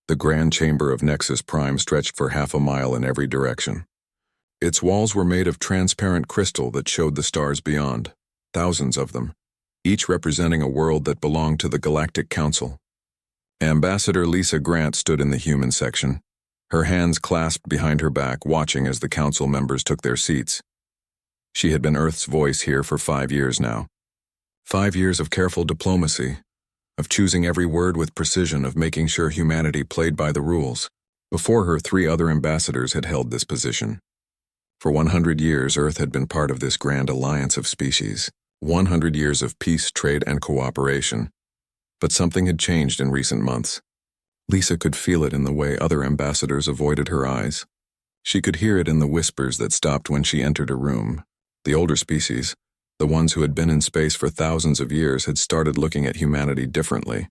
The grand chamber of Nexus Prime stretched for half a mile in every direction. Its walls were made of transparent crystal that showed the stars beyond, thousands of them, each representing a world that belonged to the Galactic Council. Ambassador Lisa Grant stood in the human section, her hands clasped behind her back, watching as the council members took their seats. She had been Earth's voice here for 5 years now. 5 years of careful diplomacy, of choosing every word with precision, of making sure humanity played by the rules. Before her, 3 other ambassadors had held this position. For 100 years, Earth had been part of this grand alliance of species, 100 years of peace, trade, and cooperation. But something had changed in recent months. Lisa could feel it in the way other ambassadors avoided her eyes. She could hear it in the whispers that stopped when she entered a room. The older species, the ones who had been in space for thousands of years, had started looking at humanity differently.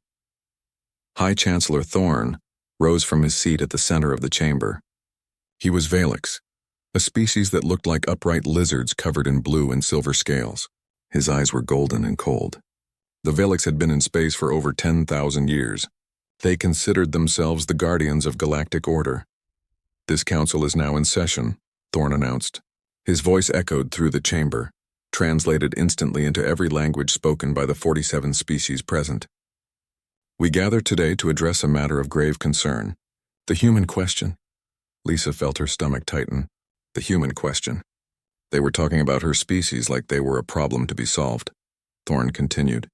High Chancellor Thorn rose from his seat at the center of the chamber. He was Valix, a species that looked like upright lizards covered in blue and silver scales. His eyes were golden and cold. The Valix had been in space for over 10,000 years. They considered themselves the guardians of galactic order. "This council is now in session," Thorn announced. His voice echoed through the chamber, translated instantly into every language spoken by the 47 species present. "We gather today to address a matter of grave concern. The human question." Lisa felt her stomach tighten. The human question. They were talking about her species like they were a problem to be solved. Thorn continued.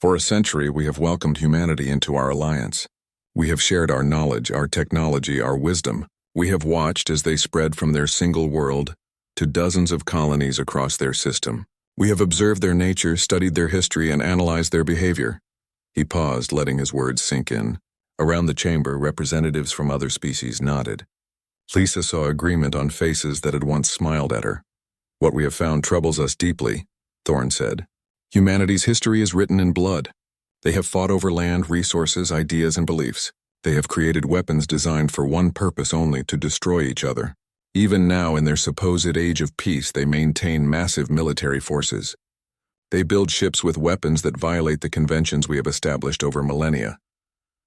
"For a century, we have welcomed humanity into our alliance. We have shared our knowledge, our technology, our wisdom. We have watched as they spread from their single world to dozens of colonies across their system. We have observed their nature, studied their history, and analyzed their behavior." He paused, letting his words sink in. Around the chamber, representatives from other species nodded. Lisa saw agreement on faces that had once smiled at her. "What we have found troubles us deeply," Thorn said. "Humanity's history is written in blood. They have fought over land, resources, ideas, and beliefs. They have created weapons designed for one purpose only: to destroy each other. Even now, in their supposed age of peace, they maintain massive military forces. They build ships with weapons that violate the conventions we have established over millennia."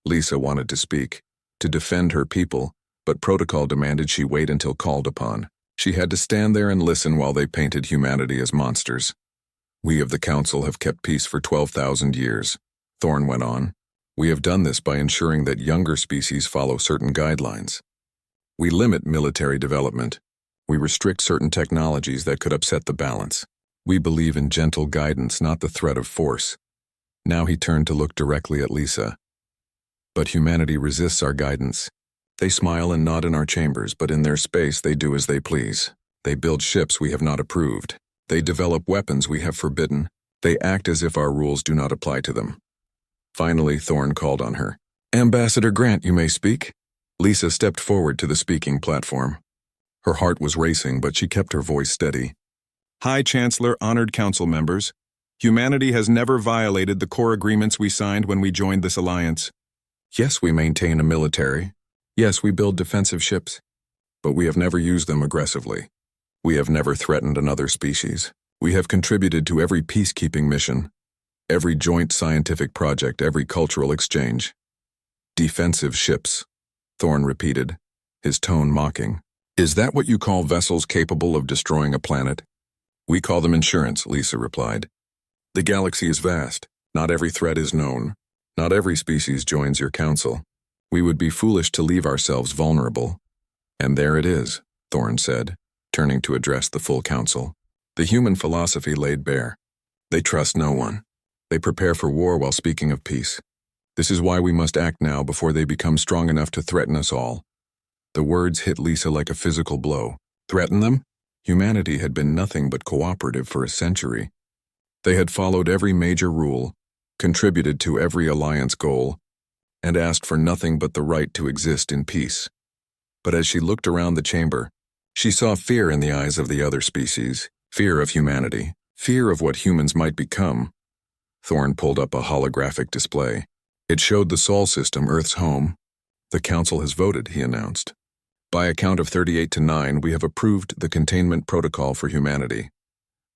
Lisa wanted to speak, to defend her people, but protocol demanded she wait until called upon. She had to stand there and listen while they painted humanity as monsters. "We of the Council have kept peace for 12,000 years, Thorn went on. "We have done this by ensuring that younger species follow certain guidelines. We limit military development. We restrict certain technologies that could upset the balance. We believe in gentle guidance, not the threat of force." Now he turned to look directly at Lisa. "But humanity resists our guidance. They smile and nod in our chambers, but in their space they do as they please. They build ships we have not approved. They develop weapons we have forbidden. They act as if our rules do not apply to them." Finally, Thorn called on her. "Ambassador Grant, you may speak." Lisa stepped forward to the speaking platform. Her heart was racing, but she kept her voice steady. "High Chancellor, honored council members, humanity has never violated the core agreements we signed when we joined this alliance. Yes, we maintain a military. Yes, we build defensive ships. But we have never used them aggressively. We have never threatened another species. We have contributed to every peacekeeping mission, every joint scientific project, every cultural exchange." "Defensive ships," Thorn repeated, his tone mocking. "Is that what you call vessels capable of destroying a planet?" "We call them insurance," Lisa replied. "The galaxy is vast. Not every threat is known. Not every species joins your council. We would be foolish to leave ourselves vulnerable." "And there it is," Thorn said, turning to address the full council. The human philosophy laid bare. They trust no one. They prepare for war while speaking of peace. This is why we must act now before they become strong enough to threaten us all. The words hit Lisa like a physical blow. Threaten them? Humanity had been nothing but cooperative for a century. They had followed every major rule, contributed to every alliance goal, and asked for nothing but the right to exist in peace. But as she looked around the chamber, she saw fear in the eyes of the other species, fear of humanity, fear of what humans might become. Thorn pulled up a holographic display. It showed the Sol system, Earth's home. "The Council has voted," he announced. "By a count of 38 to 9, we have approved the containment protocol for humanity."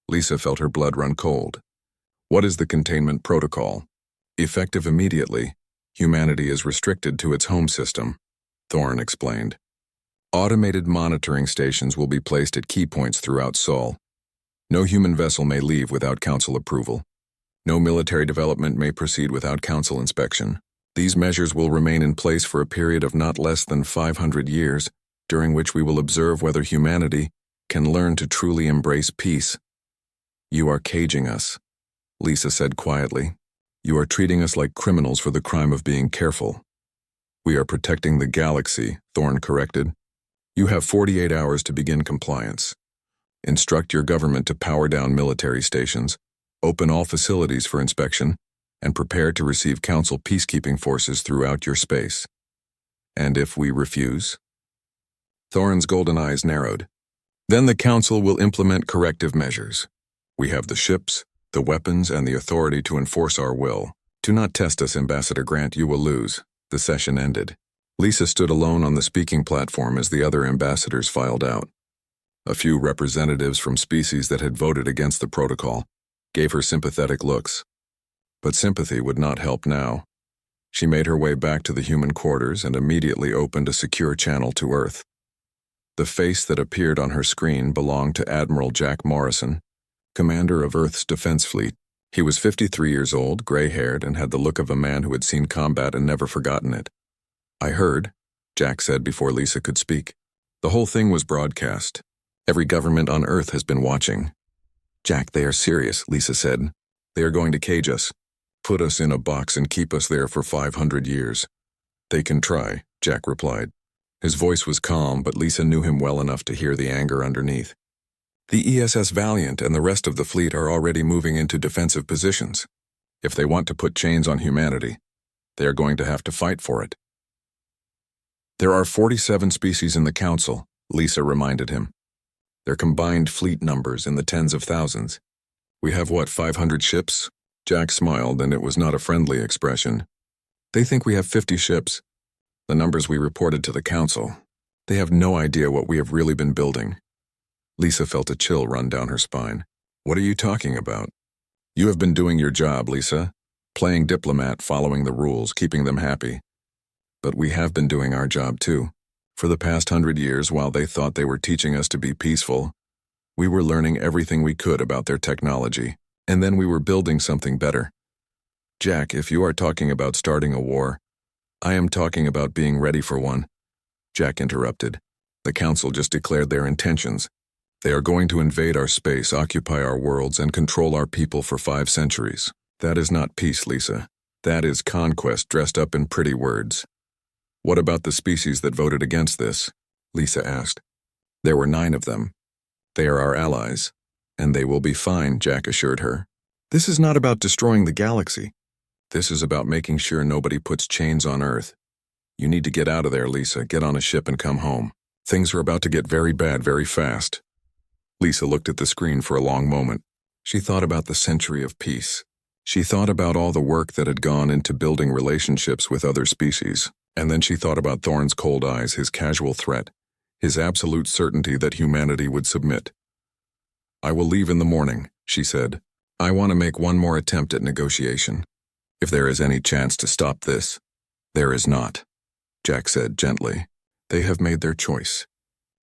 Lisa felt her blood run cold. "What is the containment protocol?" "Effective immediately, Humanity is restricted to its home system, Thorne explained. Automated monitoring stations will be placed at key points throughout Sol. No human vessel may leave without council approval. No military development may proceed without council inspection. These measures will remain in place for a period of not less than 500 years, during which we will observe whether humanity can learn to truly embrace peace. You are caging us, Lisa said quietly. You are treating us like criminals for the crime of being careful. We are protecting the galaxy, Thorne corrected. You have 48 hours to begin compliance. Instruct your government to power down military stations, open all facilities for inspection, and prepare to receive council peacekeeping forces throughout your space. And if we refuse? Thorne's golden eyes narrowed. Then the council will implement corrective measures. We have the ships, the weapons, and the authority to enforce our will. Do not test us, Ambassador Grant, you will lose. The session ended. Lisa stood alone on the speaking platform as the other ambassadors filed out. A few representatives from species that had voted against the protocol gave her sympathetic looks. But sympathy would not help now. She made her way back to the human quarters and immediately opened a secure channel to Earth. The face that appeared on her screen belonged to Admiral Jack Morrison, commander of Earth's defense fleet. He was 53 years old, gray-haired, and had the look of a man who had seen combat and never forgotten it. I heard, Jack said before Lisa could speak. The whole thing was broadcast. Every government on Earth has been watching. Jack, they are serious, Lisa said. They are going to cage us, put us in a box and keep us there for 500 years. They can try, Jack replied. His voice was calm, but Lisa knew him well enough to hear the anger underneath. The ESS Valiant and the rest of the fleet are already moving into defensive positions. If they want to put chains on humanity, they are going to have to fight for it. There are 47 species in the Council, Lisa reminded him. Their combined fleet numbers in the tens of thousands. We have, 500 ships? Jack smiled, and it was not a friendly expression. They think we have 50 ships. The numbers we reported to the Council. They have no idea what we have really been building. Lisa felt a chill run down her spine. What are you talking about? You have been doing your job, Lisa. Playing diplomat, following the rules, keeping them happy. But we have been doing our job too. For the past 100 years, while they thought they were teaching us to be peaceful, we were learning everything we could about their technology, and then we were building something better. Jack, if you are talking about starting a war, I am talking about being ready for one. Jack interrupted. The Council just declared their intentions. They are going to invade our space, occupy our worlds, and control our people for 5 centuries. That is not peace, Lisa. That is conquest dressed up in pretty words. What about the species that voted against this? Lisa asked. There were 9 of them. They are our allies, and they will be fine, Jack assured her. This is not about destroying the galaxy. This is about making sure nobody puts chains on Earth. You need to get out of there, Lisa. Get on a ship and come home. Things are about to get very bad very fast. Lisa looked at the screen for a long moment. She thought about the century of peace. She thought about all the work that had gone into building relationships with other species. And then she thought about Thorne's cold eyes, his casual threat, his absolute certainty that humanity would submit. I will leave in the morning, she said. I want to make one more attempt at negotiation. If there is any chance to stop this, there is not, Jack said gently. They have made their choice.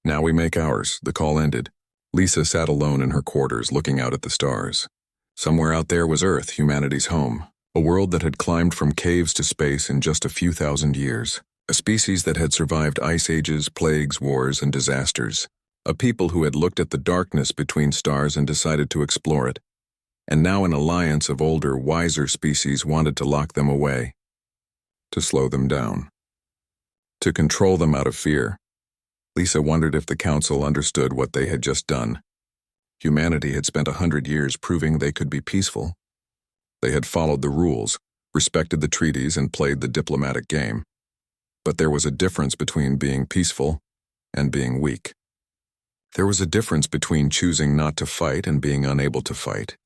Now we make ours. The call ended. Lisa sat alone in her quarters looking out at the stars. Somewhere out there was Earth, humanity's home, a world that had climbed from caves to space in just a few thousand years, a species that had survived ice ages, plagues, wars, and disasters, a people who had looked at the darkness between stars and decided to explore it, and now an alliance of older, wiser species wanted to lock them away, to slow them down, to control them out of fear. Lisa wondered if the Council understood what they had just done. Humanity had spent 100 years proving they could be peaceful. They had followed the rules, respected the treaties, and played the diplomatic game. But there was a difference between being peaceful and being weak. There was a difference between choosing not to fight and being unable to fight.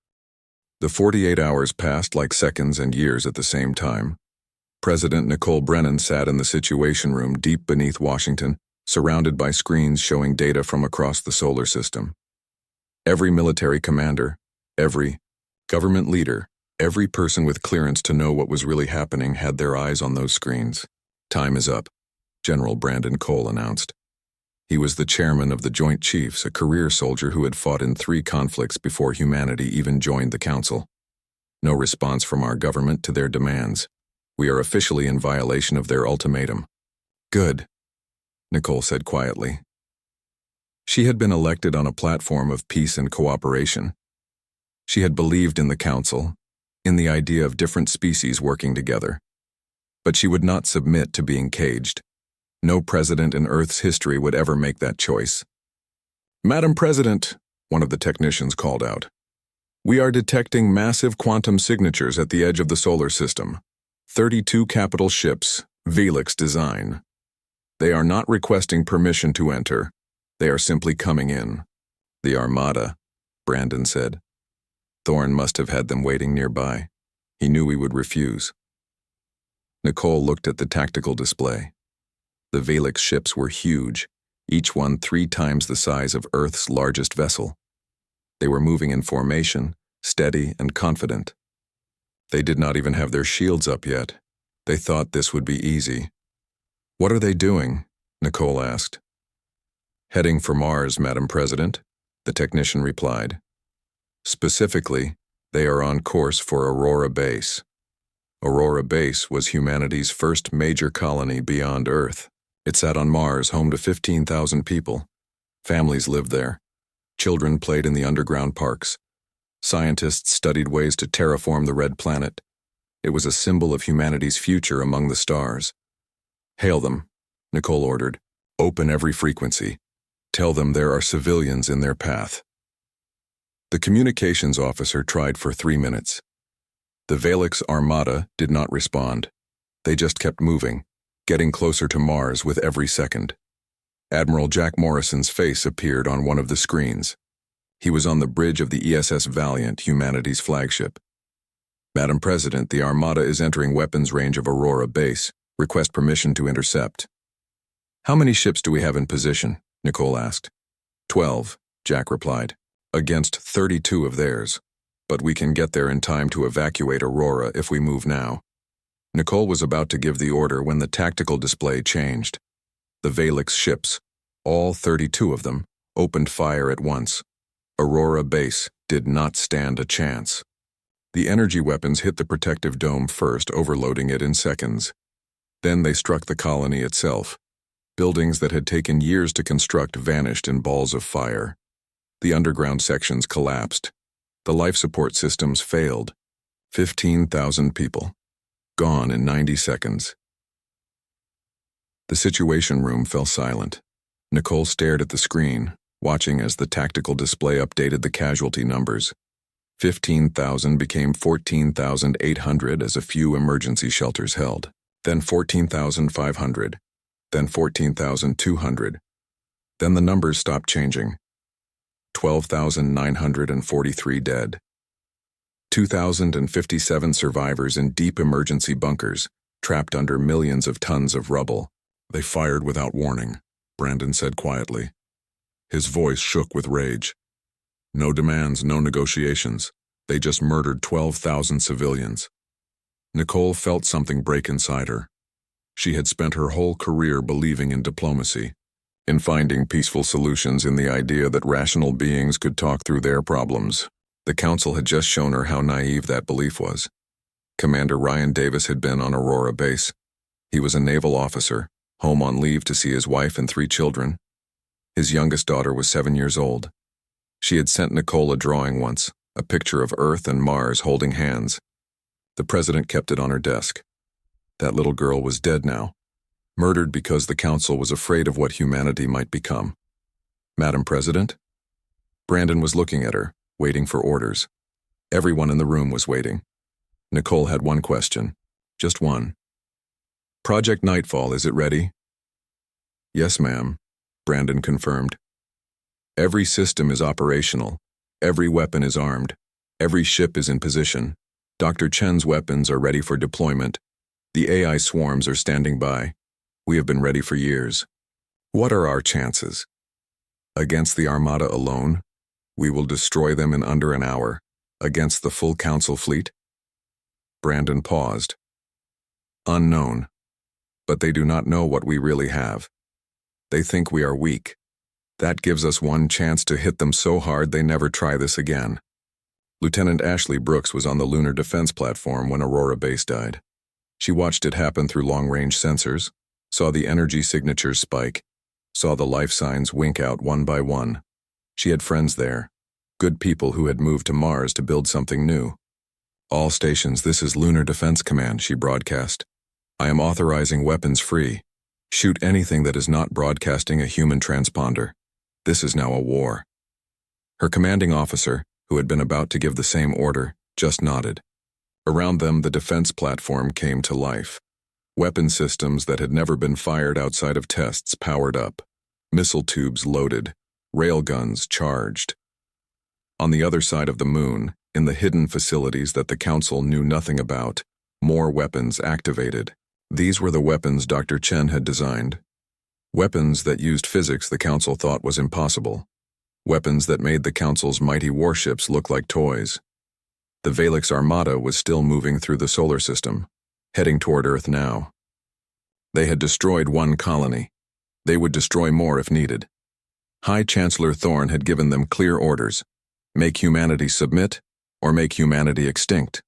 The 48 hours passed like seconds and years at the same time. President Nicole Brennan sat in the Situation Room deep beneath Washington, surrounded by screens showing data from across the solar system. Every military commander, every government leader, Every person with clearance to know what was really happening had their eyes on those screens. Time is up, General Brandon Cole announced. He was the chairman of the Joint Chiefs, a career soldier who had fought in 3 conflicts before humanity even joined the Council. No response from our government to their demands. We are officially in violation of their ultimatum. Good, Nicole said quietly. She had been elected on a platform of peace and cooperation. She had believed in the Council, in the idea of different species working together. But she would not submit to being caged. No president in Earth's history would ever make that choice. Madam President, one of the technicians called out, we are detecting massive quantum signatures at the edge of the solar system. 32 capital ships, Velix design. They are not requesting permission to enter. They are simply coming in. The Armada, Brandon said. Thorne must have had them waiting nearby. He knew we would refuse. Nicole looked at the tactical display. The Velix ships were huge, each one 3 times the size of Earth's largest vessel. They were moving in formation, steady and confident. They did not even have their shields up yet. They thought this would be easy. What are they doing? Nicole asked. Heading for Mars, Madam President, the technician replied. Specifically, they are on course for Aurora Base. Aurora Base was humanity's first major colony beyond Earth. It sat on Mars, home to 15,000 people. Families lived there. Children played in the underground parks. Scientists studied ways to terraform the red planet. It was a symbol of humanity's future among the stars. Hail them, Nicole ordered. Open every frequency. Tell them there are civilians in their path. The communications officer tried for 3 minutes. The Velix Armada did not respond. They just kept moving, getting closer to Mars with every second. Admiral Jack Morrison's face appeared on one of the screens. He was on the bridge of the ESS Valiant, humanity's flagship. Madam President, the Armada is entering weapons range of Aurora Base. Request permission to intercept. How many ships do we have in position? Nicole asked. 12, Jack replied. Against 32 of theirs. But we can get there in time to evacuate Aurora if we move now. Nicole was about to give the order when the tactical display changed. The Velix ships, all 32 of them, opened fire at once. Aurora Base did not stand a chance. The energy weapons hit the protective dome first, overloading it in seconds. Then they struck the colony itself. Buildings that had taken years to construct vanished in balls of fire. The underground sections collapsed. The life support systems failed. 15,000 people. Gone in 90 seconds. The Situation Room fell silent. Nicole stared at the screen, watching as the tactical display updated the casualty numbers. 15,000 became 14,800 as a few emergency shelters held. Then 14,500. Then 14,200. Then the numbers stopped changing. 12,943 dead. 2,057 survivors in deep emergency bunkers, trapped under millions of tons of rubble. They fired without warning, Brandon said quietly. His voice shook with rage. No demands, no negotiations. They just murdered 12,000 civilians. Nicole felt something break inside her. She had spent her whole career believing in diplomacy, in finding peaceful solutions in the idea that rational beings could talk through their problems. The Council had just shown her how naive that belief was. Commander Ryan Davis had been on Aurora Base. He was a naval officer, home on leave to see his wife and 3 children. His youngest daughter was 7 years old. She had sent Nicole a drawing once, a picture of Earth and Mars holding hands. The president kept it on her desk. That little girl was dead now, murdered because the Council was afraid of what humanity might become. Madam President? Brandon was looking at her, waiting for orders. Everyone in the room was waiting. Nicole had one question, just one. Project Nightfall, is it ready? Yes, ma'am, Brandon confirmed. Every system is operational. Every weapon is armed. Every ship is in position. Dr. Chen's weapons are ready for deployment. The AI swarms are standing by. We have been ready for years. What are our chances? Against the Armada alone, we will destroy them in under an hour. Against the full Council fleet, Brandon paused. Unknown. But they do not know what we really have. They think we are weak. That gives us one chance to hit them so hard they never try this again. Lieutenant Ashley Brooks was on the lunar defense platform when Aurora Base died. She watched it happen through long-range sensors, saw the energy signatures spike, saw the life signs wink out one by one. She had friends there, good people who had moved to Mars to build something new. All stations, this is Lunar Defense Command, she broadcast. I am authorizing weapons free. Shoot anything that is not broadcasting a human transponder. This is now a war. Her commanding officer, who had been about to give the same order, just nodded. Around them, the defense platform came to life. Weapon systems that had never been fired outside of tests powered up. Missile tubes loaded. Railguns charged. On the other side of the moon, in the hidden facilities that the Council knew nothing about, more weapons activated. These were the weapons Dr. Chen had designed. Weapons that used physics the Council thought was impossible. Weapons that made the Council's mighty warships look like toys. The Valix Armada was still moving through the solar system, heading toward Earth now. They had destroyed one colony. They would destroy more if needed. High Chancellor Thorne had given them clear orders: make humanity submit, or make humanity extinct.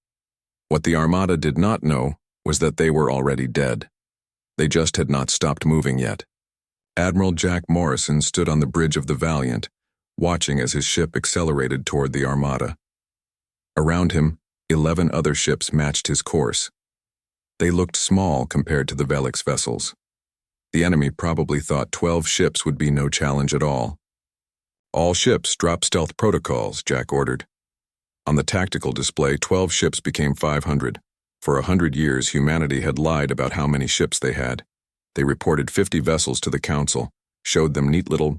What the Armada did not know was that they were already dead. They just had not stopped moving yet. Admiral Jack Morrison stood on the bridge of the Valiant, watching as his ship accelerated toward the Armada. Around him, 11 other ships matched his course. They looked small compared to the Velix vessels. The enemy probably thought 12 ships would be no challenge at all. All ships drop stealth protocols, Jack ordered. On the tactical display, 12 ships became 500. For 100 years, humanity had lied about how many ships they had. They reported 50 vessels to the Council, showed them neat little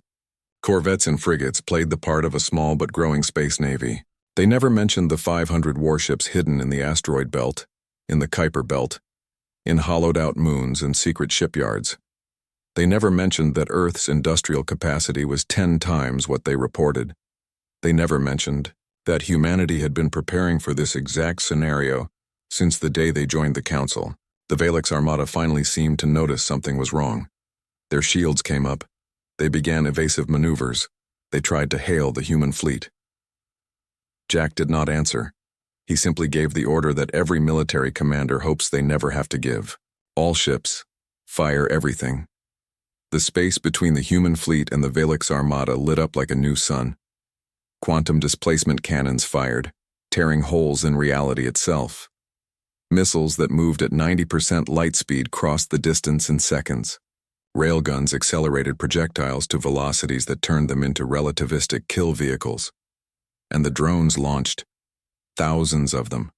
corvettes and frigates played the part of a small but growing space navy. They never mentioned the 500 warships hidden in the asteroid belt, in the Kuiper belt, in hollowed-out moons and secret shipyards. They never mentioned that Earth's industrial capacity was 10 times what they reported. They never mentioned that humanity had been preparing for this exact scenario since the day they joined the Council. The Valix Armada finally seemed to notice something was wrong. Their shields came up. They began evasive maneuvers. They tried to hail the human fleet. Jack did not answer. He simply gave the order that every military commander hopes they never have to give. All ships, fire everything. The space between the human fleet and the Valix Armada lit up like a new sun. Quantum displacement cannons fired, tearing holes in reality itself. Missiles that moved at 90% light speed crossed the distance in seconds. Railguns accelerated projectiles to velocities that turned them into relativistic kill vehicles. And the drones launched. Thousands of them.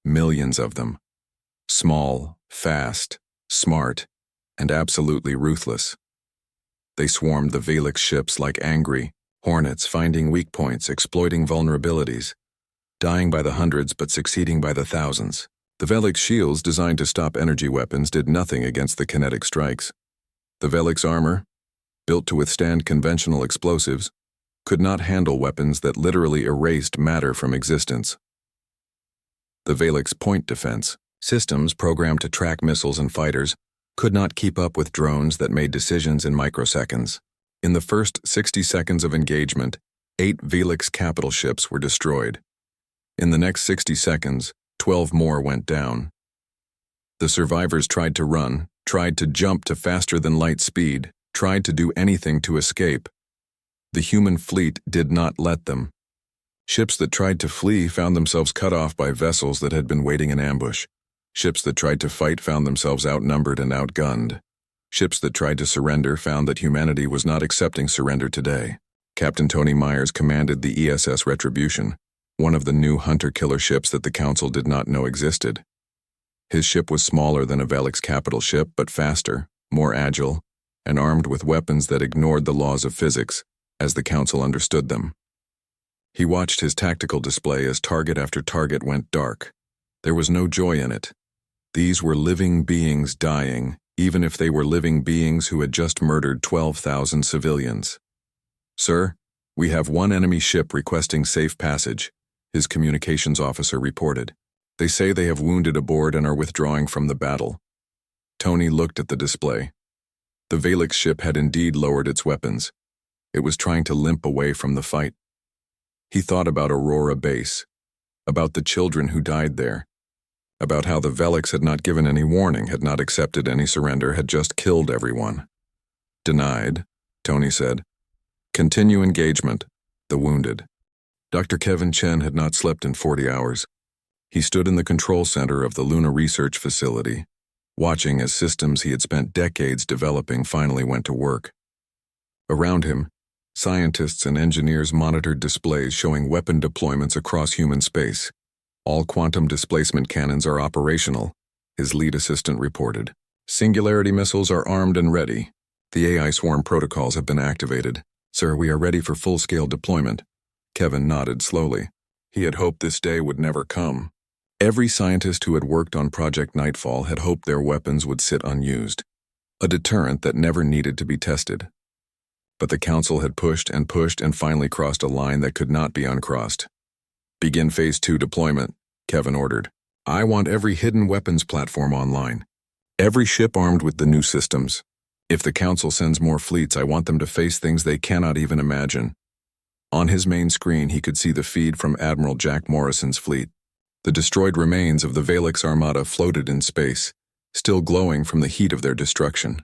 Millions of them. Small, fast, smart, and absolutely ruthless. They swarmed the Valix ships like angry hornets, finding weak points, exploiting vulnerabilities, dying by the hundreds but succeeding by the thousands. The Velix shields designed to stop energy weapons did nothing against the kinetic strikes. The Velix armor, built to withstand conventional explosives, could not handle weapons that literally erased matter from existence. The Velix point defense, systems programmed to track missiles and fighters, could not keep up with drones that made decisions in microseconds. In the first 60 seconds of engagement, 8 Velix capital ships were destroyed. In the next 60 seconds, 12 more went down. The survivors tried to run, tried to jump to faster-than-light speed, tried to do anything to escape. The human fleet did not let them. Ships that tried to flee found themselves cut off by vessels that had been waiting in ambush. Ships that tried to fight found themselves outnumbered and outgunned. Ships that tried to surrender found that humanity was not accepting surrender today. Captain Tony Myers commanded the ESS Retribution, one of the new hunter-killer ships that the Council did not know existed. His ship was smaller than a Velix capital ship, but faster, more agile, and armed with weapons that ignored the laws of physics, as the Council understood them. He watched his tactical display as target after target went dark. There was no joy in it. These were living beings dying, even if they were living beings who had just murdered 12,000 civilians. "Sir, we have one enemy ship requesting safe passage," his communications officer reported. They say they have wounded aboard and are withdrawing from the battle. Tony looked at the display. The Valix ship had indeed lowered its weapons. It was trying to limp away from the fight. He thought about Aurora Base, about the children who died there, about how the Valix had not given any warning, had not accepted any surrender, had just killed everyone. Denied, Tony said. Continue engagement, the wounded. Dr. Kevin Chen had not slept in 40 hours. He stood in the control center of the Luna Research Facility, watching as systems he had spent decades developing finally went to work. Around him, scientists and engineers monitored displays showing weapon deployments across human space. All quantum displacement cannons are operational, his lead assistant reported. Singularity missiles are armed and ready. The AI swarm protocols have been activated. Sir, we are ready for full-scale deployment. Kevin nodded slowly. He had hoped this day would never come. Every scientist who had worked on Project Nightfall had hoped their weapons would sit unused, a deterrent that never needed to be tested. But the Council had pushed and finally crossed a line that could not be uncrossed. Begin Phase 2 deployment, Kevin ordered. I want every hidden weapons platform online. Every ship armed with the new systems. If the Council sends more fleets, I want them to face things they cannot even imagine. On his main screen, he could see the feed from Admiral Jack Morrison's fleet. The destroyed remains of the Valix Armada floated in space, still glowing from the heat of their destruction.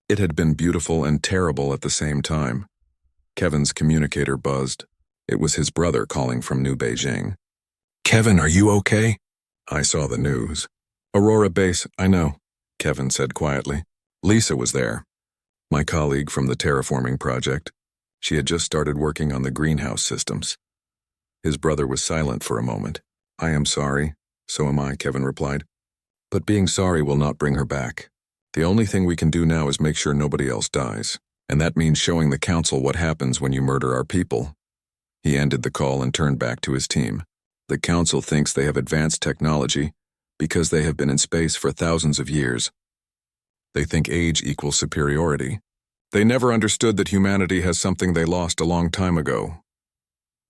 It had been beautiful and terrible at the same time. Kevin's communicator buzzed. It was his brother calling from New Beijing. Kevin, are you okay? I saw the news. Aurora Base, I know, Kevin said quietly. Lisa was there, my colleague from the terraforming project. She had just started working on the greenhouse systems. His brother was silent for a moment. I am sorry, so am I, Kevin replied. But being sorry will not bring her back. The only thing we can do now is make sure nobody else dies, and that means showing the Council what happens when you murder our people. He ended the call and turned back to his team. The Council thinks they have advanced technology because they have been in space for thousands of years. They think age equals superiority. They never understood that humanity has something they lost a long time ago.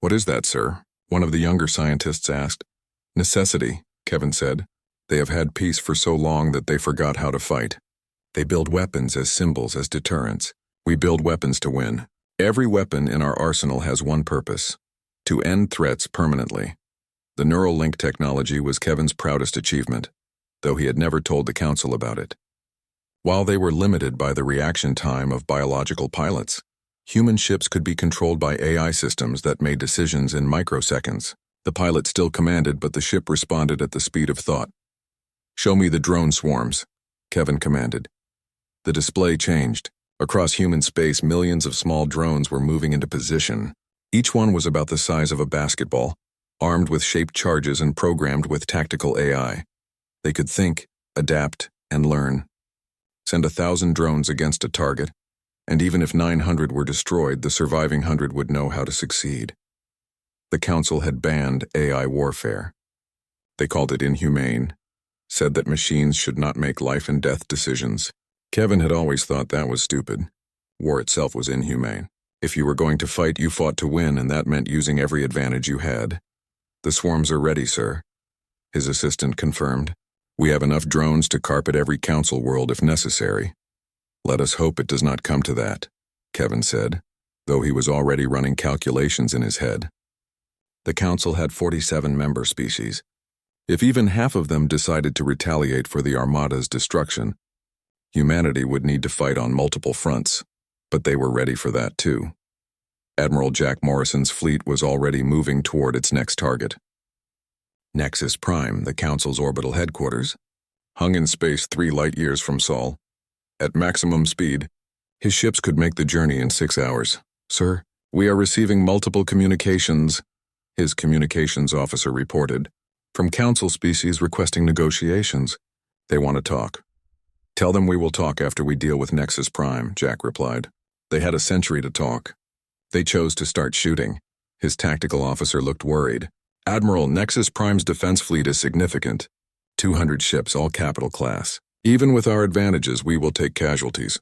What is that, sir? One of the younger scientists asked. Necessity, Kevin said. They have had peace for so long that they forgot how to fight. They build weapons as symbols, as deterrents. We build weapons to win. Every weapon in our arsenal has one purpose: to end threats permanently. The neural link technology was Kevin's proudest achievement, though he had never told the Council about it. While they were limited by the reaction time of biological pilots, human ships could be controlled by AI systems that made decisions in microseconds. The pilot still commanded, but the ship responded at the speed of thought. Show me the drone swarms, Kevin commanded. The display changed. Across human space, millions of small drones were moving into position. Each one was about the size of a basketball, armed with shaped charges and programmed with tactical AI. They could think, adapt, and learn. Send 1,000 drones against a target, and even if 900 were destroyed, the surviving 100 would know how to succeed. The Council had banned AI warfare. They called it inhumane, said that machines should not make life and death decisions. Kevin had always thought that was stupid. War itself was inhumane. If you were going to fight, you fought to win, and that meant using every advantage you had. The swarms are ready, sir, his assistant confirmed. We have enough drones to carpet every Council world if necessary. Let us hope it does not come to that, Kevin said, though he was already running calculations in his head. The Council had 47 member species. If even half of them decided to retaliate for the Armada's destruction, humanity would need to fight on multiple fronts, but they were ready for that too. Admiral Jack Morrison's fleet was already moving toward its next target. Nexus Prime, the Council's orbital headquarters, hung in space 3 light-years from Sol. At maximum speed, his ships could make the journey in 6 hours. Sir, we are receiving multiple communications, his communications officer reported, from Council species requesting negotiations. They want to talk. Tell them we will talk after we deal with Nexus Prime, Jack replied. They had a century to talk. They chose to start shooting. His tactical officer looked worried. Admiral, Nexus Prime's defense fleet is significant. 200 ships, all capital class. Even with our advantages, we will take casualties.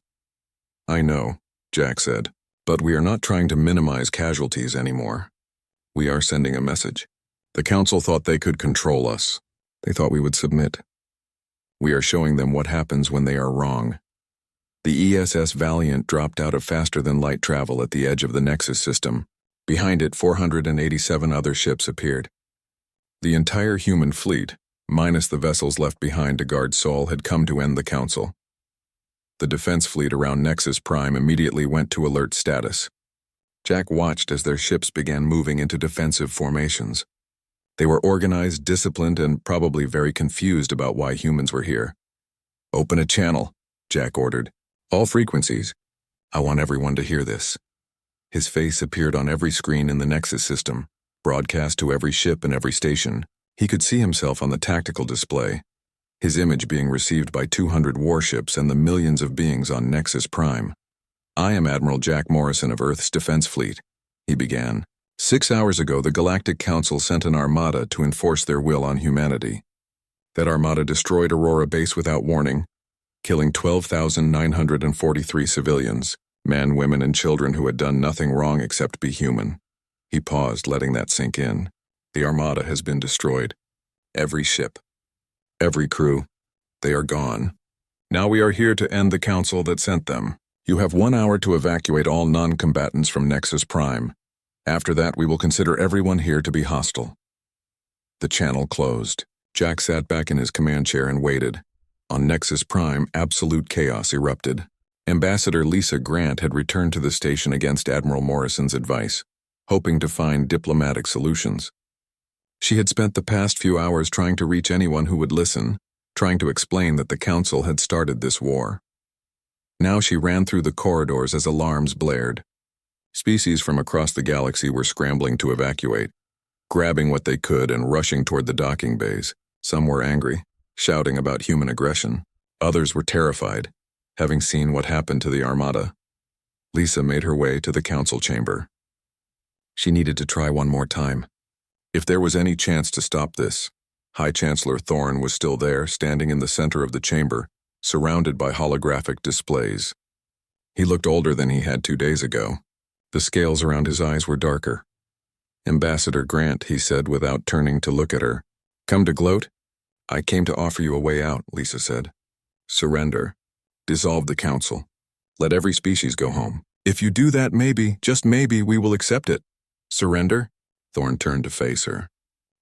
I know, Jack said, but we are not trying to minimize casualties anymore. We are sending a message. The Council thought they could control us. They thought we would submit. We are showing them what happens when they are wrong. The ESS Valiant dropped out of faster-than-light travel at the edge of the Nexus system. Behind it, 487 other ships appeared. The entire human fleet, minus the vessels left behind to guard Sol, had come to end the Council. The defense fleet around Nexus Prime immediately went to alert status. Jack watched as their ships began moving into defensive formations. They were organized, disciplined, and probably very confused about why humans were here. "Open a channel," Jack ordered. "All frequencies. I want everyone to hear this." His face appeared on every screen in the Nexus system, broadcast to every ship and every station. He could see himself on the tactical display, his image being received by 200 warships and the millions of beings on Nexus Prime. "I am Admiral Jack Morrison of Earth's Defense Fleet," he began. "6 hours ago, the Galactic Council sent an armada to enforce their will on humanity. That armada destroyed Aurora Base without warning, killing 12,943 civilians, men, women, and children who had done nothing wrong except be human." He paused, letting that sink in. "The armada has been destroyed. Every ship. Every crew. They are gone. Now we are here to end the council that sent them. You have 1 hour to evacuate all non-combatants from Nexus Prime. After that, we will consider everyone here to be hostile." The channel closed. Jack sat back in his command chair and waited. On Nexus Prime, absolute chaos erupted. Ambassador Lisa Grant had returned to the station against Admiral Morrison's advice, hoping to find diplomatic solutions. She had spent the past few hours trying to reach anyone who would listen, trying to explain that the Council had started this war. Now she ran through the corridors as alarms blared. Species from across the galaxy were scrambling to evacuate, grabbing what they could and rushing toward the docking bays. Some were angry, shouting about human aggression. Others were terrified, having seen what happened to the Armada. Lisa made her way to the Council chamber. She needed to try one more time. If there was any chance to stop this, High Chancellor Thorne was still there, standing in the center of the chamber, surrounded by holographic displays. He looked older than he had 2 days ago. The scales around his eyes were darker. "Ambassador Grant," he said without turning to look at her. "Come to gloat?" "I came to offer you a way out," Lisa said. "Surrender. Dissolve the Council. Let every species go home. If you do that, maybe, just maybe, we will accept it." "Surrender?" Thorne turned to face her.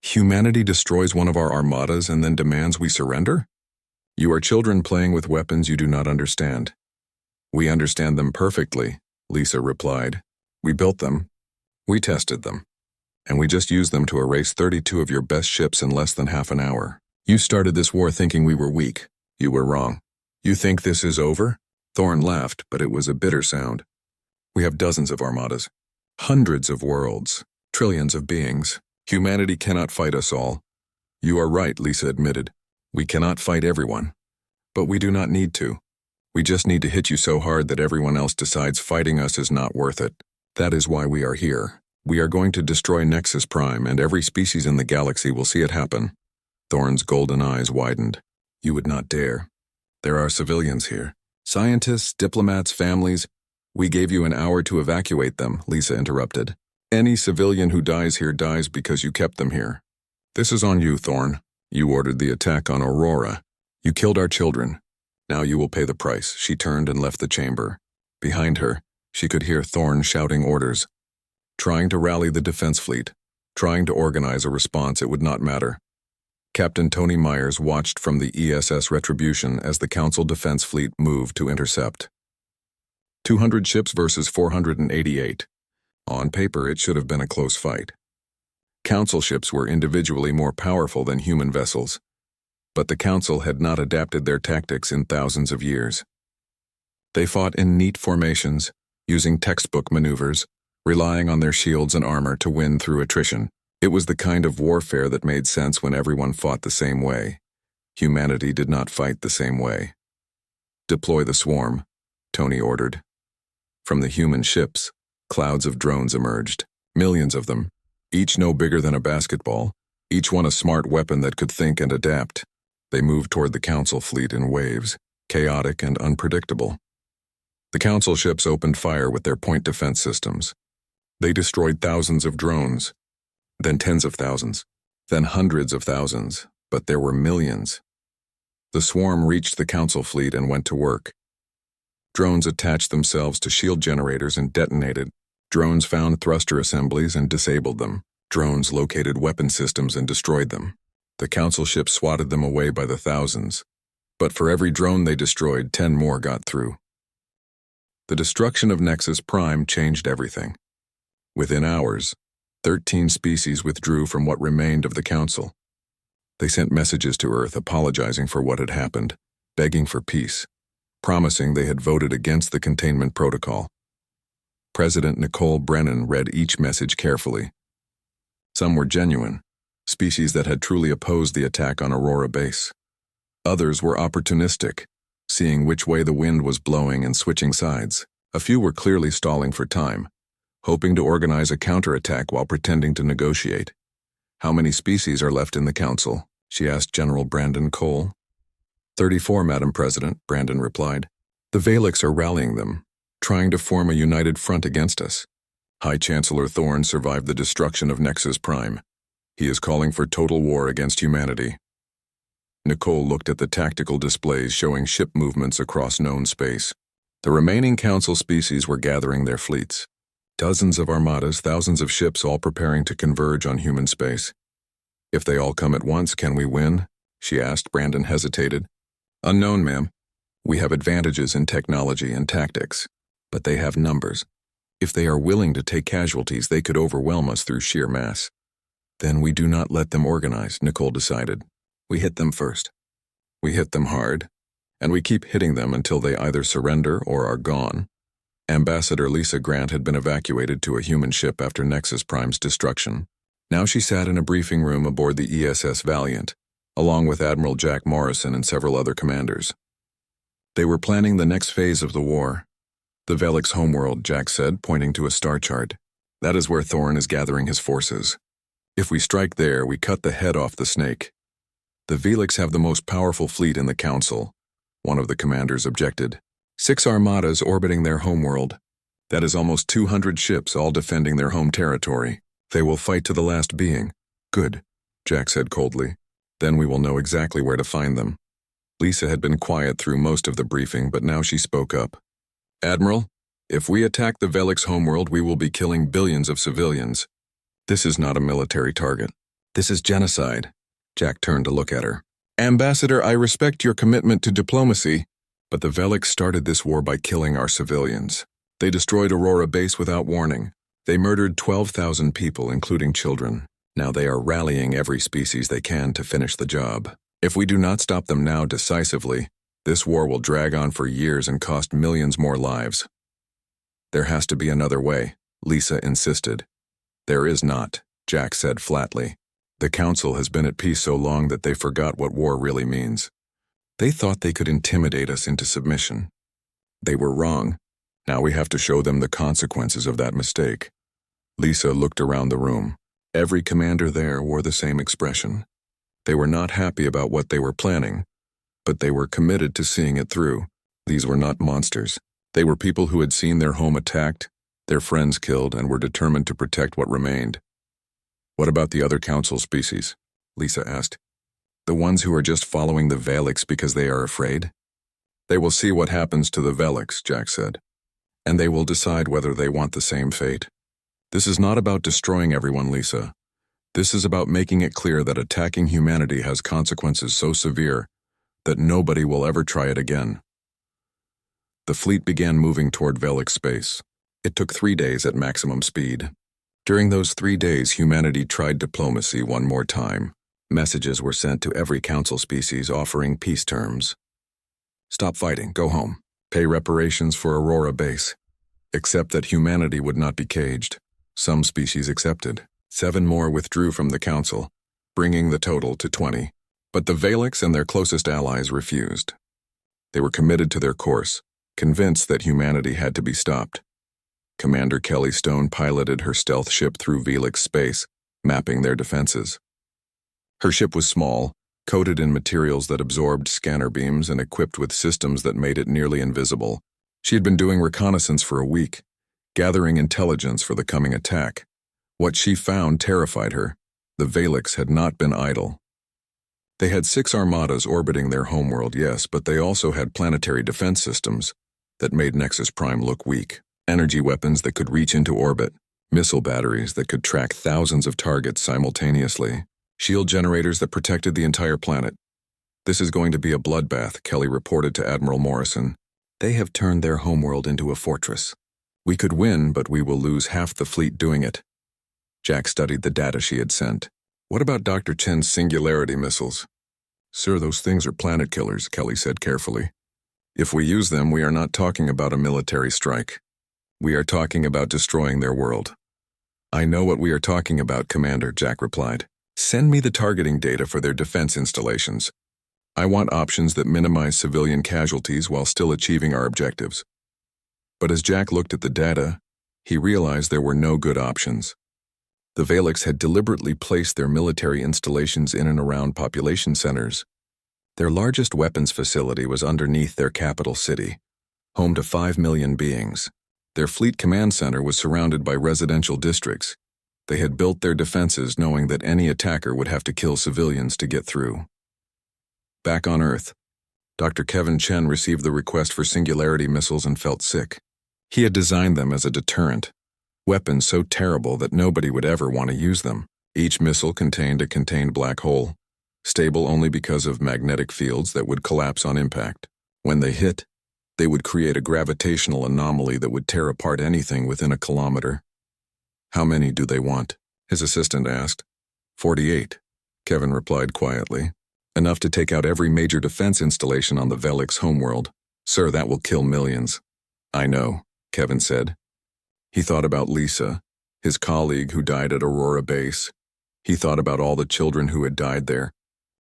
"Humanity destroys one of our armadas and then demands we surrender? You are children playing with weapons you do not understand." "We understand them perfectly," Lisa replied. "We built them. We tested them. And we just used them to erase 32 of your best ships in less than half an hour. You started this war thinking we were weak. You were wrong. You think this is over?" Thorne laughed, but it was a bitter sound. "We have dozens of armadas. Hundreds of worlds. Trillions of beings. Humanity cannot fight us all." "You are right," Lisa admitted. "We cannot fight everyone. But we do not need to. We just need to hit you so hard that everyone else decides fighting us is not worth it. That is why we are here. We are going to destroy Nexus Prime, and every species in the galaxy will see it happen." Thorne's golden eyes widened. "You would not dare. There are civilians here. Scientists, diplomats, families. We gave you an hour to evacuate them," Lisa interrupted. "Any civilian who dies here dies because you kept them here. This is on you, Thorne. You ordered the attack on Aurora. You killed our children. Now you will pay the price." She turned and left the chamber. Behind her, she could hear Thorne shouting orders. Trying to rally the defense fleet, trying to organize a response, it would not matter. Captain Tony Myers watched from the ESS Retribution as the Council defense fleet moved to intercept. 200 ships versus 488. On paper, it should have been a close fight. Council ships were individually more powerful than human vessels, but the Council had not adapted their tactics in thousands of years. They fought in neat formations, using textbook maneuvers, relying on their shields and armor to win through attrition. It was the kind of warfare that made sense when everyone fought the same way. Humanity did not fight the same way. "Deploy the swarm," Tony ordered. From the human ships, clouds of drones emerged, millions of them, each no bigger than a basketball, each one a smart weapon that could think and adapt. They moved toward the Council fleet in waves, chaotic and unpredictable. The Council ships opened fire with their point defense systems. They destroyed thousands of drones, then tens of thousands, then hundreds of thousands, but there were millions. The swarm reached the Council fleet and went to work. Drones attached themselves to shield generators and detonated. Drones found thruster assemblies and disabled them. Drones located weapon systems and destroyed them. The Council ships swatted them away by the thousands. But for every drone they destroyed, 10 more got through. The destruction of Nexus Prime changed everything. Within hours, 13 species withdrew from what remained of the Council. They sent messages to Earth apologizing for what had happened, begging for peace, promising they had voted against the containment protocol. President Nicole Brennan read each message carefully. Some were genuine, species that had truly opposed the attack on Aurora Base. Others were opportunistic, seeing which way the wind was blowing and switching sides. A few were clearly stalling for time, hoping to organize a counterattack while pretending to negotiate. "How many species are left in the Council?" she asked General Brandon Cole. 34, Madam President, Brandon replied. "The Valix are rallying them, trying to form a united front against us. High Chancellor Thorne survived the destruction of Nexus Prime. He is calling for total war against humanity." Nicole looked at the tactical displays showing ship movements across known space. The remaining Council species were gathering their fleets. Dozens of armadas, thousands of ships all preparing to converge on human space. "If they all come at once, can we win?" she asked. Brandon hesitated. "Unknown, ma'am. We have advantages in technology and tactics, but they have numbers. If they are willing to take casualties, they could overwhelm us through sheer mass." "Then we do not let them organize," Nicole decided. "We hit them first. We hit them hard, and we keep hitting them until they either surrender or are gone." Ambassador Lisa Grant had been evacuated to a human ship after Nexus Prime's destruction. Now she sat in a briefing room aboard the ESS Valiant, along with Admiral Jack Morrison and several other commanders. They were planning the next phase of the war. "The Velix homeworld," Jack said, pointing to a star chart. "That is where Thorne is gathering his forces. If we strike there, we cut the head off the snake." "The Velix have the most powerful fleet in the Council," one of the commanders objected. 6 armadas orbiting their homeworld. That is almost 200 ships all defending their home territory. They will fight to the last being. "Good," Jack said coldly. "Then we will know exactly where to find them." Lisa had been quiet through most of the briefing, but now she spoke up. "Admiral, if we attack the Velix homeworld, we will be killing billions of civilians. This is not a military target. This is genocide." Jack turned to look at her. "Ambassador, I respect your commitment to diplomacy, but the Velix started this war by killing our civilians. They destroyed Aurora Base without warning. They murdered 12,000 people, including children. Now they are rallying every species they can to finish the job. If we do not stop them now decisively, this war will drag on for years and cost millions more lives." "There has to be another way," Lisa insisted. "There is not," Jack said flatly. "The Council has been at peace so long that they forgot what war really means. They thought they could intimidate us into submission. They were wrong. Now we have to show them the consequences of that mistake." Lisa looked around the room. Every commander there wore the same expression. They were not happy about what they were planning, but they were committed to seeing it through. These were not monsters. They were people who had seen their home attacked, their friends killed, and were determined to protect what remained. "What about the other Council species?" Lisa asked. "The ones who are just following the Velix because they are afraid?" "They will see what happens to the Velix," Jack said, "and they will decide whether they want the same fate. This is not about destroying everyone, Lisa. This is about making it clear that attacking humanity has consequences so severe that nobody will ever try it again." The fleet began moving toward Velix space. It took 3 days at maximum speed. During those 3 days, humanity tried diplomacy one more time. Messages were sent to every Council species offering peace terms. "Stop fighting, go home. Pay reparations for Aurora Base." Except that humanity would not be caged. Some species accepted. 7 more withdrew from the Council, bringing the total to 20. But the Velix and their closest allies refused. They were committed to their course, convinced that humanity had to be stopped. Commander Kelly Stone piloted her stealth ship through Velix space, mapping their defenses. Her ship was small, coated in materials that absorbed scanner beams and equipped with systems that made it nearly invisible. She had been doing reconnaissance for a week, gathering intelligence for the coming attack. What she found terrified her. The Velix had not been idle. They had 6 armadas orbiting their homeworld, yes, but they also had planetary defense systems that made Nexus Prime look weak. Energy weapons that could reach into orbit, missile batteries that could track thousands of targets simultaneously, shield generators that protected the entire planet. "This is going to be a bloodbath," Kelly reported to Admiral Morrison. "They have turned their homeworld into a fortress. We could win, but we will lose half the fleet doing it." Jack studied the data she had sent. "What about Dr. Chen's singularity missiles?" "Sir, those things are planet killers," Kelly said carefully. "If we use them, we are not talking about a military strike. We are talking about destroying their world." "I know what we are talking about, Commander," Jack replied. "Send me the targeting data for their defense installations. I want options that minimize civilian casualties while still achieving our objectives." But as Jack looked at the data, he realized there were no good options. The Valix had deliberately placed their military installations in and around population centers. Their largest weapons facility was underneath their capital city, home to 5 million beings. Their fleet command center was surrounded by residential districts. They had built their defenses knowing that any attacker would have to kill civilians to get through. Back on Earth, Dr. Kevin Chen received the request for singularity missiles and felt sick. He had designed them as a deterrent, weapons so terrible that nobody would ever want to use them. Each missile contained a contained black hole, stable only because of magnetic fields that would collapse on impact. When they hit, they would create a gravitational anomaly that would tear apart anything within a kilometer. "How many do they want?" his assistant asked. 48, Kevin replied quietly. "Enough to take out every major defense installation on the Velix homeworld. Sir, that will kill millions." "I know," Kevin said. He thought about Lisa, his colleague who died at Aurora Base. He thought about all the children who had died there.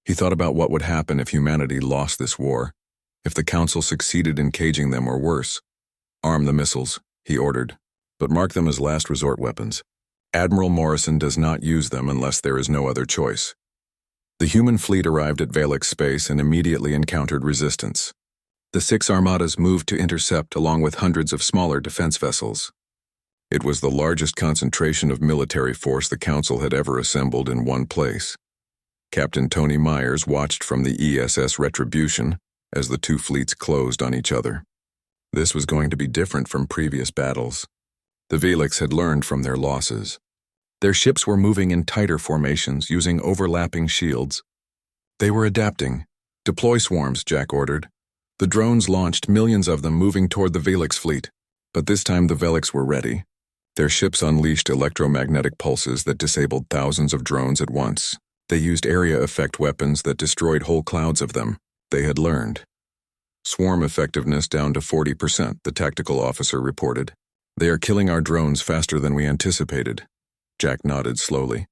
He thought about what would happen if humanity lost this war, if the Council succeeded in caging them or worse. "Arm the missiles," he ordered, "but mark them as last resort weapons. Admiral Morrison does not use them unless there is no other choice." The human fleet arrived at Valix space and immediately encountered resistance. The 6 armadas moved to intercept along with hundreds of smaller defense vessels. It was the largest concentration of military force the Council had ever assembled in one place. Captain Tony Myers watched from the ESS Retribution as the 2 fleets closed on each other. This was going to be different from previous battles. The Valix had learned from their losses. Their ships were moving in tighter formations using overlapping shields. They were adapting. "Deploy swarms," Jack ordered. The drones launched, millions of them moving toward the Valix fleet. But this time the Velix were ready. Their ships unleashed electromagnetic pulses that disabled thousands of drones at once. They used area effect weapons that destroyed whole clouds of them. They had learned. "Swarm effectiveness down to 40%, the tactical officer reported. "They are killing our drones faster than we anticipated." Jack nodded slowly.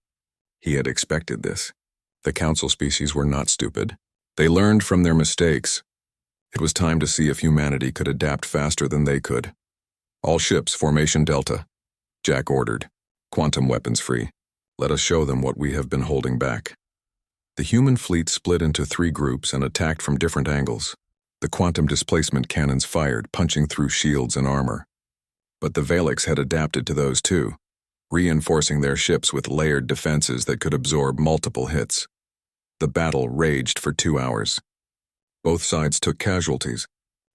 He had expected this. The Council species were not stupid. They learned from their mistakes. It was time to see if humanity could adapt faster than they could. "All ships, formation Delta," Jack ordered. "Quantum weapons free. Let us show them what we have been holding back." The human fleet split into 3 groups and attacked from different angles. The quantum displacement cannons fired, punching through shields and armor. But the Valix had adapted to those too, reinforcing their ships with layered defenses that could absorb multiple hits. The battle raged for 2 hours. Both sides took casualties.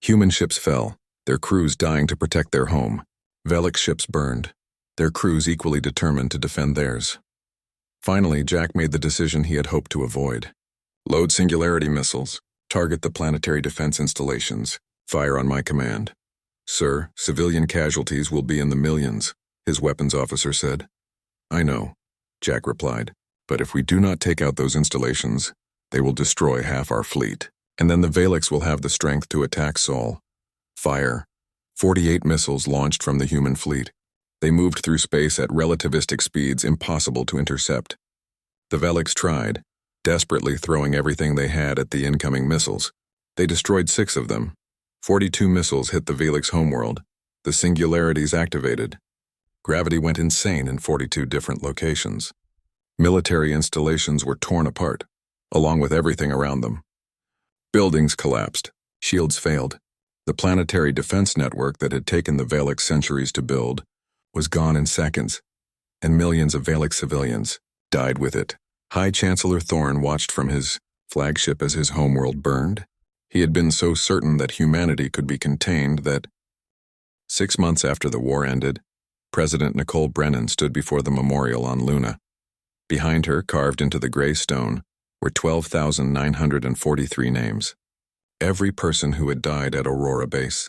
Human ships fell, their crews dying to protect their home. Velix ships burned, their crews equally determined to defend theirs. Finally, Jack made the decision he had hoped to avoid. "Load singularity missiles. Target the planetary defense installations. Fire on my command." "Sir, civilian casualties will be in the millions," his weapons officer said. "I know," Jack replied, "but if we do not take out those installations, they will destroy half our fleet. And then the Valix will have the strength to attack Sol." Fire. 48 missiles launched from the human fleet. They moved through space at relativistic speeds impossible to intercept. The Velix tried, desperately throwing everything they had at the incoming missiles. They destroyed 6 of them. 42 missiles hit the Velix homeworld. The singularities activated. Gravity went insane in 42 different locations. Military installations were torn apart, along with everything around them. Buildings collapsed. Shields failed. The planetary defense network that had taken the Valix centuries to build was gone in seconds, and millions of Valix civilians died with it. High Chancellor Thorne watched from his flagship as his homeworld burned. He had been so certain that humanity could be contained that 6 months after the war ended, President Nicole Brennan stood before the memorial on Luna. Behind her, carved into the gray stone, were 12,943 names. Every person who had died at Aurora Base.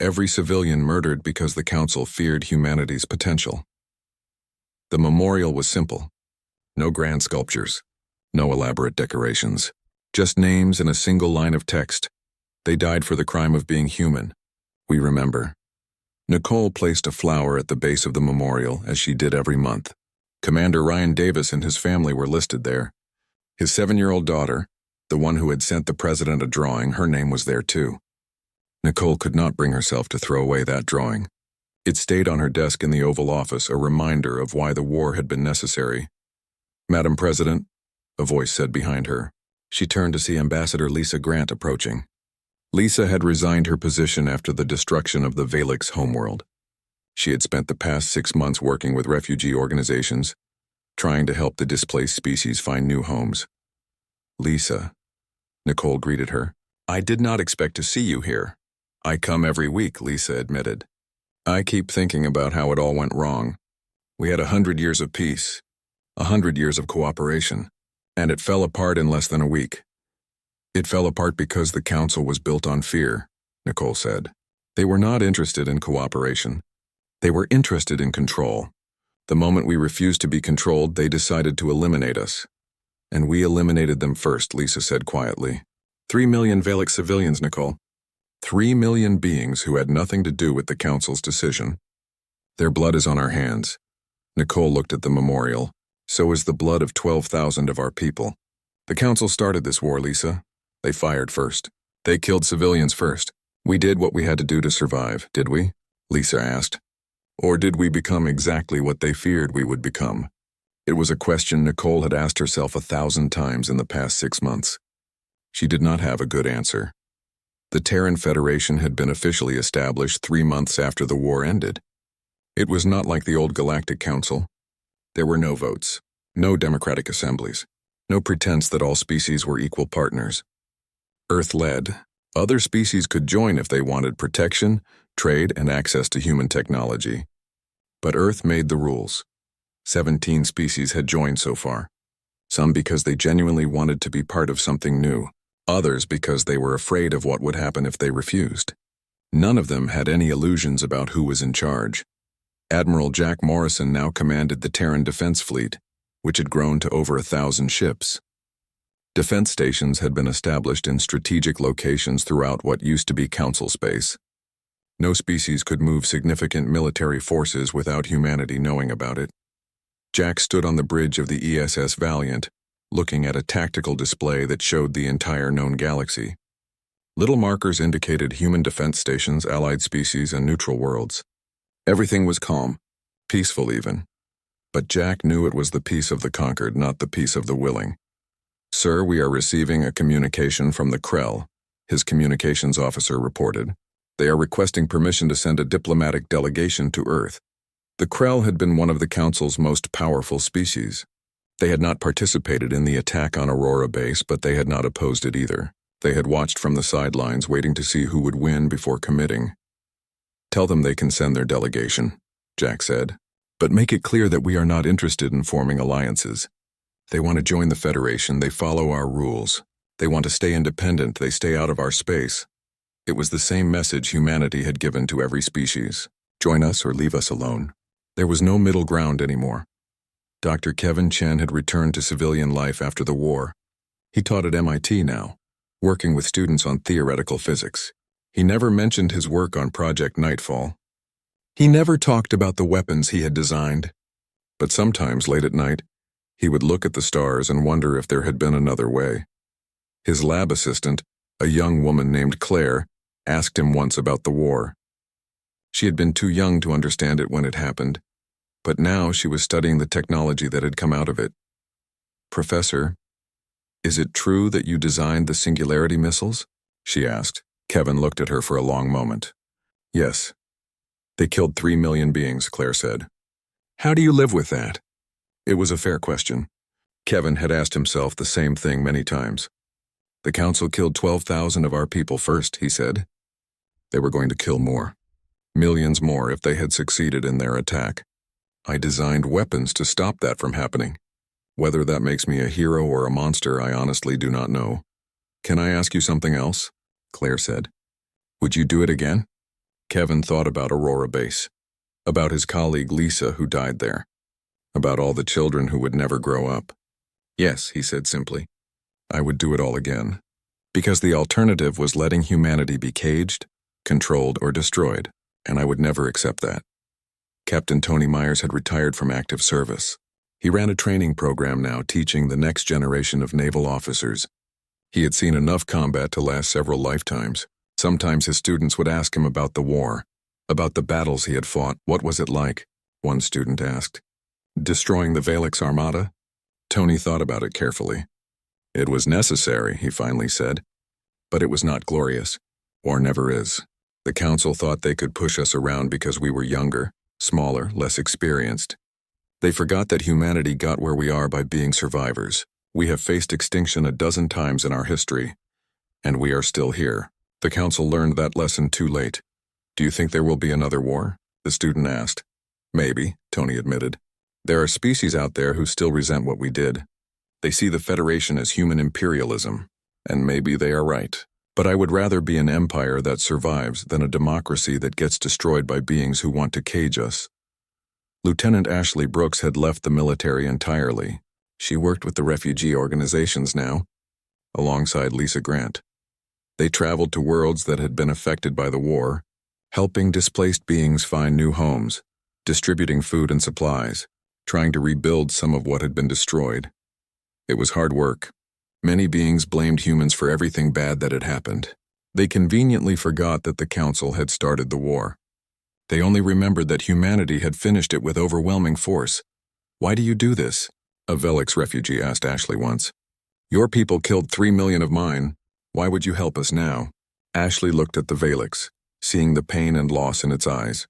Every civilian murdered because the Council feared humanity's potential. The memorial was simple. No grand sculptures. No elaborate decorations. Just names and a single line of text. They died for the crime of being human. We remember. Nicole placed a flower at the base of the memorial, as she did every month. Commander Ryan Davis and his family were listed there. His 7-year-old daughter, the one who had sent the president a drawing, her name was there too. Nicole could not bring herself to throw away that drawing. It stayed on her desk in the Oval Office, a reminder of why the war had been necessary. "Madam President," a voice said behind her. She turned to see Ambassador Lisa Grant approaching. Lisa had resigned her position after the destruction of the Valix homeworld. She had spent the past 6 months working with refugee organizations, trying to help the displaced species find new homes. "Lisa," Nicole greeted her. "I did not expect to see you here." "I come every week," Lisa admitted. "I keep thinking about how it all went wrong. We had 100 years of peace, 100 years of cooperation, and it fell apart in less than a week." "It fell apart because the Council was built on fear," Nicole said. "They were not interested in cooperation. They were interested in control. The moment we refused to be controlled, they decided to eliminate us. And we eliminated them first," Lisa said quietly. 3 million Valix civilians, Nicole. 3 million beings who had nothing to do with the Council's decision. Their blood is on our hands. Nicole looked at the memorial. So is the blood of 12,000 of our people. The Council started this war, Lisa. They fired first. They killed civilians first. We did what we had to do to survive, did we? Lisa asked. Or did we become exactly what they feared we would become? It was a question Nicole had asked herself 1,000 times in the past 6 months. She did not have a good answer. The Terran Federation had been officially established 3 months after the war ended. It was not like the old Galactic Council. There were no votes, no democratic assemblies, no pretense that all species were equal partners. Earth led. Other species could join if they wanted protection, trade, and access to human technology. But Earth made the rules. 17 species had joined so far. Some because they genuinely wanted to be part of something new. Others because they were afraid of what would happen if they refused. None of them had any illusions about who was in charge. Admiral Jack Morrison now commanded the Terran Defense Fleet, which had grown to over 1,000 ships. Defense stations had been established in strategic locations throughout what used to be Council space. No species could move significant military forces without humanity knowing about it. Jack stood on the bridge of the ESS Valiant, looking at a tactical display that showed the entire known galaxy. Little markers indicated human defense stations, allied species, and neutral worlds. Everything was calm, peaceful even. But Jack knew it was the peace of the conquered, not the peace of the willing. "Sir, we are receiving a communication from the Krell," his communications officer reported. "They are requesting permission to send a diplomatic delegation to Earth." The Krell had been one of the Council's most powerful species. They had not participated in the attack on Aurora Base, but they had not opposed it either. They had watched from the sidelines, waiting to see who would win before committing. "Tell them they can send their delegation," Jack said. "But make it clear that we are not interested in forming alliances. They want to join the Federation, they follow our rules. They want to stay independent, they stay out of our space." It was the same message humanity had given to every species. Join us or leave us alone. There was no middle ground anymore. Dr. Kevin Chen had returned to civilian life after the war. He taught at MIT now, working with students on theoretical physics. He never mentioned his work on Project Nightfall. He never talked about the weapons he had designed. But sometimes, late at night, he would look at the stars and wonder if there had been another way. His lab assistant, a young woman named Claire, asked him once about the war. She had been too young to understand it when it happened, but now she was studying the technology that had come out of it. "Professor, is it true that you designed the Singularity missiles?" she asked. Kevin looked at her for a long moment. "Yes. They killed 3 million beings," Claire said. "How do you live with that?" It was a fair question. Kevin had asked himself the same thing many times. The council killed 12,000 of our people first, he said. They were going to kill more. Millions more if they had succeeded in their attack. I designed weapons to stop that from happening. Whether that makes me a hero or a monster, I honestly do not know. Can I ask you something else? Claire said. Would you do it again? Kevin thought about Aurora Base, about his colleague Lisa who died there, about all the children who would never grow up. Yes, he said simply. I would do it all again. Because the alternative was letting humanity be caged, controlled, or destroyed, and I would never accept that. Captain Tony Myers had retired from active service. He ran a training program now teaching the next generation of naval officers. He had seen enough combat to last several lifetimes. Sometimes his students would ask him about the war, about the battles he had fought. What was it like? One student asked. Destroying the Valix Armada? Tony thought about it carefully. It was necessary, he finally said, but it was not glorious, or never is. The council thought they could push us around because we were younger, smaller, less experienced. They forgot that humanity got where we are by being survivors. We have faced extinction a dozen times in our history, and we are still here. The council learned that lesson too late. Do you think there will be another war? The student asked. Maybe, Tony admitted. There are species out there who still resent what we did. They see the Federation as human imperialism, and maybe they are right. But I would rather be an empire that survives than a democracy that gets destroyed by beings who want to cage us. Lieutenant Ashley Brooks had left the military entirely. She worked with the refugee organizations now, alongside Lisa Grant. They traveled to worlds that had been affected by the war, helping displaced beings find new homes, distributing food and supplies, trying to rebuild some of what had been destroyed. It was hard work. Many beings blamed humans for everything bad that had happened. They conveniently forgot that the council had started the war. They only remembered that humanity had finished it with overwhelming force. Why do you do this? A Velix refugee asked Ashley once. Your people killed 3 million of mine. Why would you help us now? Ashley looked at the Velix, seeing the pain and loss in its eyes.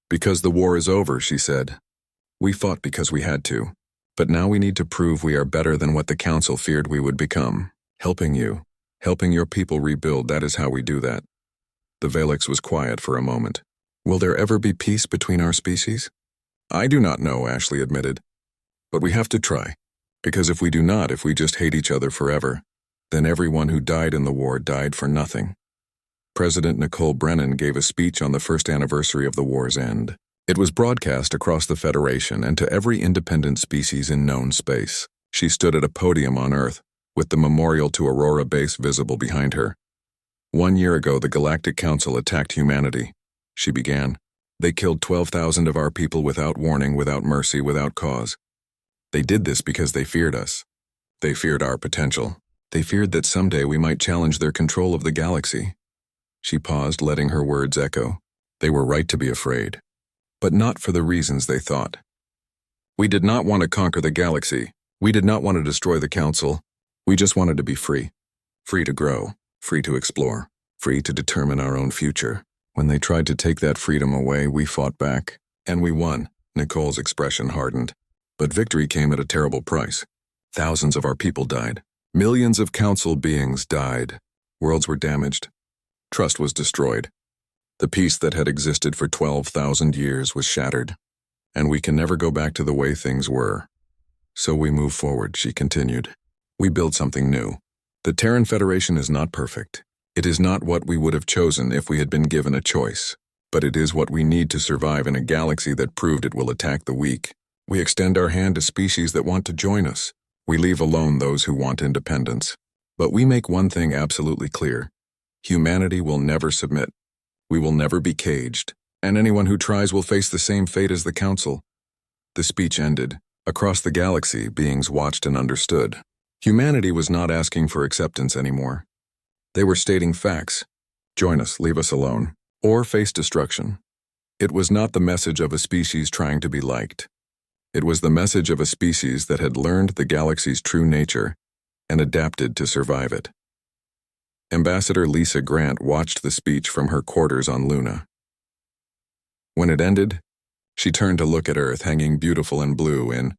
Because the war is over, she said. We fought because we had to. But now we need to prove we are better than what the council feared we would become. Helping you, helping your people rebuild, that is how we do that. The Velix was quiet for a moment. Will there ever be peace between our species? I do not know, Ashley admitted. But we have to try. Because if we do not, if we just hate each other forever, then everyone who died in the war died for nothing. President Nicole Brennan gave a speech on the first anniversary of the war's end. It was broadcast across the Federation and to every independent species in known space. She stood at a podium on Earth, with the memorial to Aurora Base visible behind her. 1 year ago, the Galactic Council attacked humanity. She began. They killed 12,000 of our people without warning, without mercy, without cause. They did this because they feared us. They feared our potential. They feared that someday we might challenge their control of the galaxy. She paused, letting her words echo. They were right to be afraid. But not for the reasons they thought. We did not want to conquer the galaxy. We did not want to destroy the council. We just wanted to be free. Free to grow, free to explore, free to determine our own future. When they tried to take that freedom away, we fought back. And we won. Nicole's expression hardened. But victory came at a terrible price. Thousands of our people died. Millions of council beings died. Worlds were damaged. Trust was destroyed. The peace that had existed for 12,000 years was shattered, and we can never go back to the way things were. So we move forward, she continued. We build something new. The Terran Federation is not perfect. It is not what we would have chosen if we had been given a choice, but it is what we need to survive in a galaxy that proved it will attack the weak. We extend our hand to species that want to join us. We leave alone those who want independence. But we make one thing absolutely clear. Humanity will never submit. We will never be caged, and anyone who tries will face the same fate as the council. The speech ended. Across the galaxy, beings watched and understood. Humanity was not asking for acceptance anymore. They were stating facts. Join us, leave us alone, or face destruction. It was not the message of a species trying to be liked. It was the message of a species that had learned the galaxy's true nature and adapted to survive it. Ambassador Lisa Grant watched the speech from her quarters on Luna. When it ended, she turned to look at Earth hanging beautiful and blue in